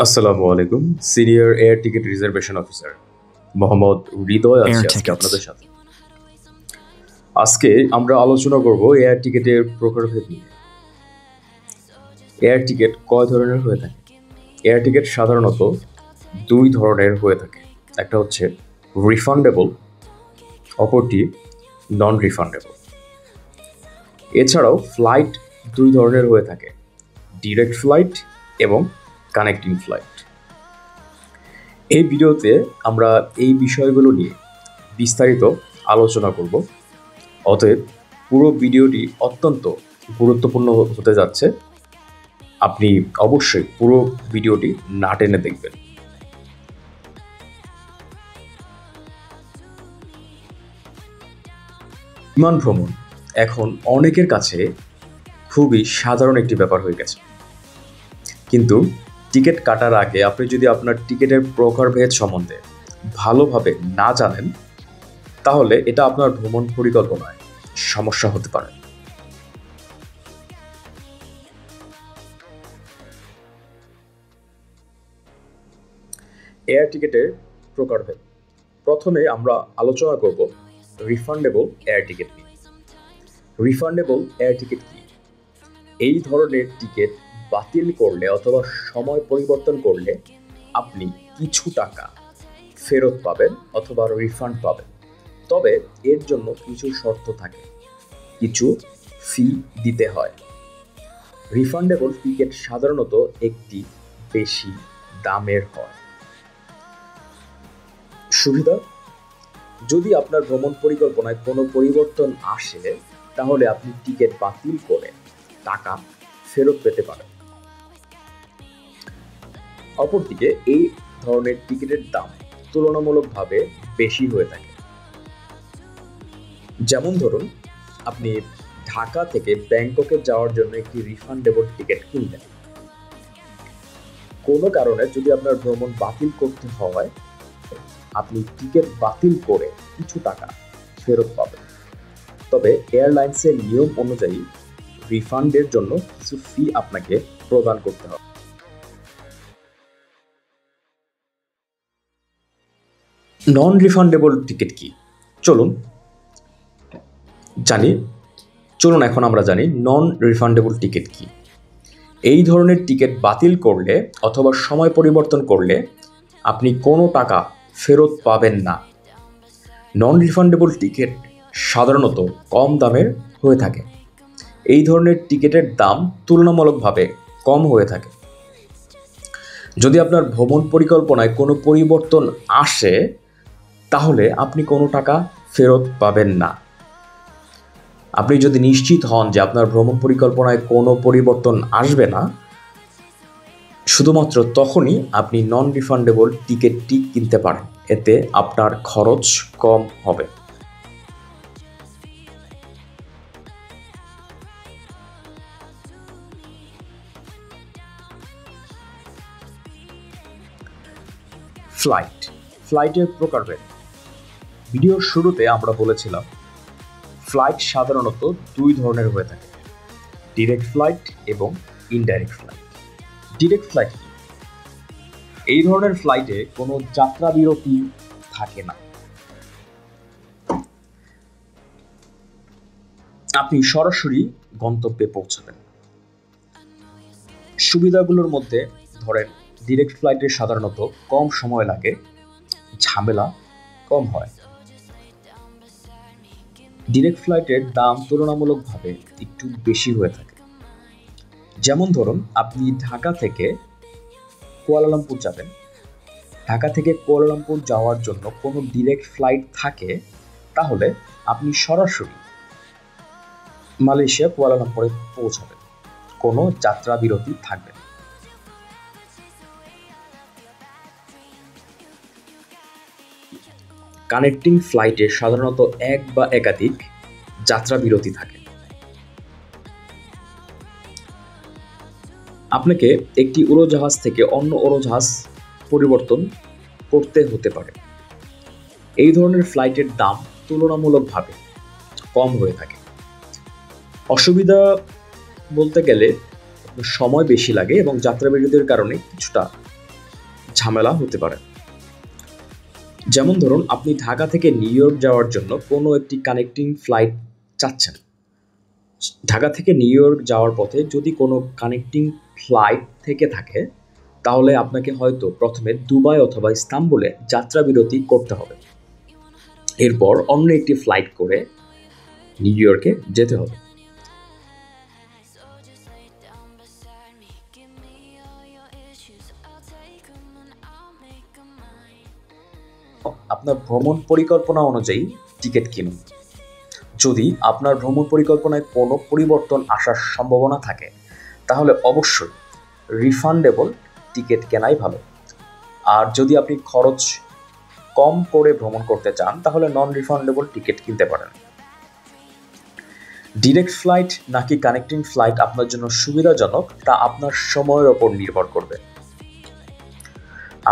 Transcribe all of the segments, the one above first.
আসসালামু আলাইকুম। Senior air ticket reservation officer Mohammad Hridoy আছি Air আজকে tickets. আপনাদের সাথে। আজকে আমরা আলোচনা করব এয়ার টিকিটের প্রকারভেদ নিয়ে। এয়ার টিকিট কয় ধরনের হয়ে থাকে? এয়ার টিকিট সাধারণত দুই ধরনের হয়ে থাকে। একটা হচ্ছে রিফান্ডেবল, অপরটি নন রিফান্ডেবল। এছাড়াও ফ্লাইট দুই ধরনের হয়ে থাকে, ডিরেক্ট ফ্লাইট এবং কানেক্টিং ফ্লাইট। এই ভিডিওতে আমরা এই বিষয়গুলো নিয়ে বিস্তারিত আলোচনা করব। অতএব পুরো ভিডিওটি অত্যন্ত গুরুত্বপূর্ণ হতে যাচ্ছে। আপনি অবশ্যই পুরো ভিডিওটি না টেনে দেখবেন। বিমান ভ্রমণ এখন অনেকের কাছে খুবই সাধারণ একটি ব্যাপার হয়ে গেছে, কিন্তু টিকিট কাটার আগে আপনি যদি আপনার টিকিটের প্রকারভেদ সম্বন্ধে ভালোভাবে না জানেন, তাহলে এটা আপনার ভ্রমণ পরিকল্পনায় সমস্যা হতে পারে। এয়ার টিকিটের প্রকারভেদ। প্রথমে আমরা আলোচনা করব রিফান্ডেবল এয়ার টিকিট নিয়ে। রিফান্ডেবল এয়ার টিকিট কি? এই ধরনের টিকিট বাতিল করলে অথবা সময় পরিবর্তন করলে আপনি কিছু টাকা ফেরত পাবেন অথবা রিফান্ড পাবেন। তবে এর জন্য কিছু শর্ত থাকে, কিছু ফি দিতে হয়। রিফান্ডেবল টিকিট সাধারণত একটি বেশি দামের হয়। সুবিধা: যদি আপনার ভ্রমণ পরিকল্পনায় কোনো পরিবর্তন আসে, তাহলে আপনি টিকিট বাতিল করে টাকা ফেরত পেতে পারেন। অপরদিকে এই ধরনের টিকিটের দাম তুলনামূলকভাবে বেশি হয়ে থাকে। যেমন ধরুন, আপনি ঢাকা থেকে ব্যাংককে যাওয়ার জন্য একটি রিফান্ডেবল টিকিট কিনলেন। কোনো কারণে যদি আপনার ভ্রমণ বাতিল করতে হয়, আপনি টিকিট বাতিল করে কিছু টাকা ফেরত পাবেন। তবে এয়ারলাইন্সের নিয়ম অনুযায়ী রিফান্ডের জন্য কিছু ফি আপনাকে প্রদান করতে হবে। নন রিফান্ডেবল টিকিট কি? চলুন এখন আমরা জানি নন রিফান্ডেবল টিকিট কি। এই ধরনের টিকিট বাতিল করলে অথবা সময় পরিবর্তন করলে আপনি কোনো টাকা ফেরত পাবেন না। নন রিফান্ডেবল টিকিট সাধারণত কম দামের হয়ে থাকে। এই ধরনের টিকিটের দাম তুলনামূলকভাবে কম হয়ে থাকে। যদি আপনার ভ্রমণ পরিকল্পনায় কোনো পরিবর্তন আসে, তাহলে আপনি কোনো টাকা ফেরত পাবেন না। আপনি যদি নিশ্চিত হন যে আপনার ভ্রমণ পরিকল্পনায় কোনো পরিবর্তন আসবে না, শুধুমাত্র তখনই আপনি নন রিফান্ডেবল টিকিটটি কিনতে পারেন। এতে আপনার খরচ কম হবে। ফ্লাইটের প্রকারভেদ। ভিডিওর শুরুতে আমরা বলেছিলাম ফ্লাইট সাধারণত দুই ধরনের হয়ে থাকে, ডিরেক্ট ফ্লাইট এবং ইনডাইরেক্ট ফ্লাইট। ডিরেক্ট ফ্লাইট কি? এই ধরনের ফ্লাইটে কোনো যাত্রা বিরতি থাকে না। আপনি সরাসরি গন্তব্যে পৌঁছাবেন। সুবিধাগুলোর মধ্যে ধরেন, ডিরেক্ট ফ্লাইটে সাধারণত কম সময় লাগে, ঝামেলা কম হয়। ডিরেক্ট ফ্লাইটের দাম তুলনামূলকভাবে একটু বেশি হয়ে থাকে। যেমন ধরুন, আপনি ঢাকা থেকে কুয়ালালামপুর যাবেন। ঢাকা থেকে কুয়ালালামপুর যাওয়ার জন্য কোনো ডিরেক্ট ফ্লাইট থাকে, তাহলে আপনি সরাসরি মালয়েশিয়া কুয়ালালামপুরে পৌঁছাবেন, কোনো যাত্রা বিরতি থাকবে না। কানেক্টিং ফ্লাইটে সাধারণত এক বা একাধিক যাত্রা বিরতি থাকে। আপনাকে একটি উড়োজাহাজ থেকে অন্য উড়োজাহাজ পরিবর্তন করতে হতে পারে। এই ধরনের ফ্লাইটের দাম তুলনামূলকভাবে কম হয়ে থাকে। অসুবিধা বলতে গেলে সময় বেশি লাগে এবং যাত্রা বিরতির কারণে কিছুটা ঝামেলা হতে পারে। যেমন ধরুন, আপনি ঢাকা থেকে নিউ ইয়র্ক যাওয়ার জন্য কোনো একটি কানেক্টিং ফ্লাইট চাচ্ছেন। ঢাকা থেকে নিউ ইয়র্ক যাওয়ার পথে যদি কোনো কানেক্টিং ফ্লাইট থেকে থাকে, তাহলে আপনাকে হয়তো প্রথমে দুবাই অথবা ইস্তাম্বুলে যাত্রা বিরতি করতে হবে। এরপর অন্য একটি ফ্লাইট করে নিউ ইয়র্কে যেতে হবে। আপনার ভ্রমণ পরিকল্পনা অনুযায়ী টিকিট কিনুন। যদি আপনার ভ্রমণ পরিকল্পনায় কোনো পরিবর্তন আসার সম্ভাবনা থাকে, তাহলে অবশ্যই রিফান্ডেবল টিকিট কেনাই ভালো। আর যদি আপনি খরচ কম করে ভ্রমণ করতে চান, তাহলে নন রিফান্ডেবল টিকিট কিনতে পারেন। ডিরেক্ট ফ্লাইট নাকি কানেক্টিং ফ্লাইট আপনার জন্য সুবিধাজনক, তা আপনার সময়ের ওপর নির্ভর করবে।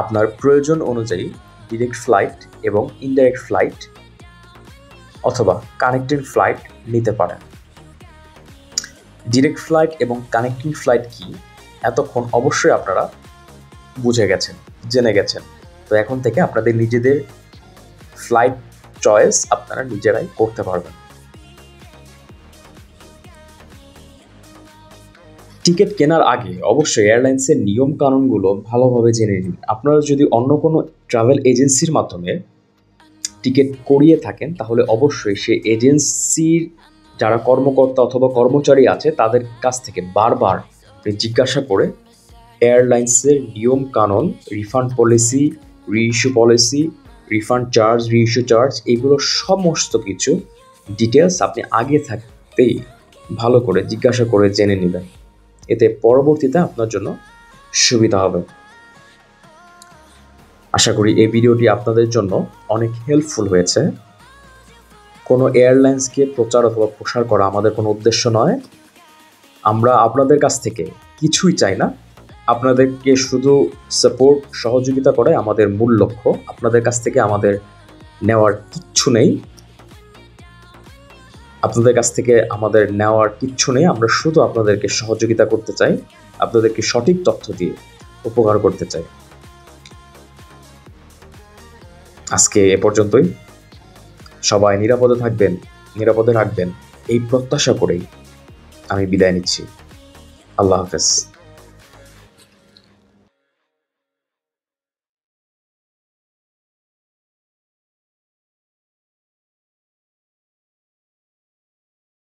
আপনার প্রয়োজন অনুযায়ী ডিরেক্ট ফ্লাইট এবং ইনডাইরেক্ট ফ্লাইট অথবা কানেক্টিং ফ্লাইট নিতে পারেন। ডিরেক্ট ফ্লাইট এবং কানেক্টিং ফ্লাইট কি, এতক্ষণ অবশ্যই আপনারা বুঝে গেছেন, জেনে গেছেন। তো এখন থেকে আপনাদের নিজেদের ফ্লাইট চয়েস আপনারা নিজেরাই করতে পারবেন। টিকিট কেনার আগে অবশ্যই এয়ারলাইন্সের নিয়ম কানুনগুলো ভালোভাবে জেনে নিন। আপনারা যদি অন্য কোনো ট্রাভেল এজেন্সির মাধ্যমে টিকিট করিয়ে থাকেন, তাহলে অবশ্যই সেই এজেন্সির যারা কর্মকর্তা অথবা কর্মচারী আছে তাদের কাছ থেকে বারবার জিজ্ঞাসা করে এয়ারলাইন্সের নিয়ম কানুন, refund policy, reissue policy, refund charge, reissue charge, এগুলো সমস্ত কিছু ডিটেলস আপনি আগে থাকতেই ভালো করে জিজ্ঞাসা করে জেনে নেবেন। এতে পরবর্তীতে আপনার জন্য সুবিধা হবে। আশা করি এই ভিডিওটি আপনাদের জন্য অনেক হেল্পফুল হয়েছে। কোনো এয়ারলাইন্সকে প্রচার অথবা প্রসার করা আমাদের কোনো উদ্দেশ্য নয়। আমরা আপনাদের কাছ থেকে কিছুই চাই না, আপনাদেরকে শুধু সাপোর্ট, সহযোগিতা করাই আমাদের মূল লক্ষ্য। আপনাদের কাছ থেকে আমাদের নেওয়ার কিচ্ছু নেই, আমরা শুধু আপনাদেরকে সহযোগিতা করতে চাই, আপনাদেরকে সঠিক তথ্য দিয়ে উপকার করতে চাই। আজকে এ পর্যন্তই। সবাই নিরাপদে থাকবেন, নিরাপদে রাখবেন, এই প্রত্যাশা করেই আমি বিদায় নিচ্ছি। আল্লাহ হাফেজ।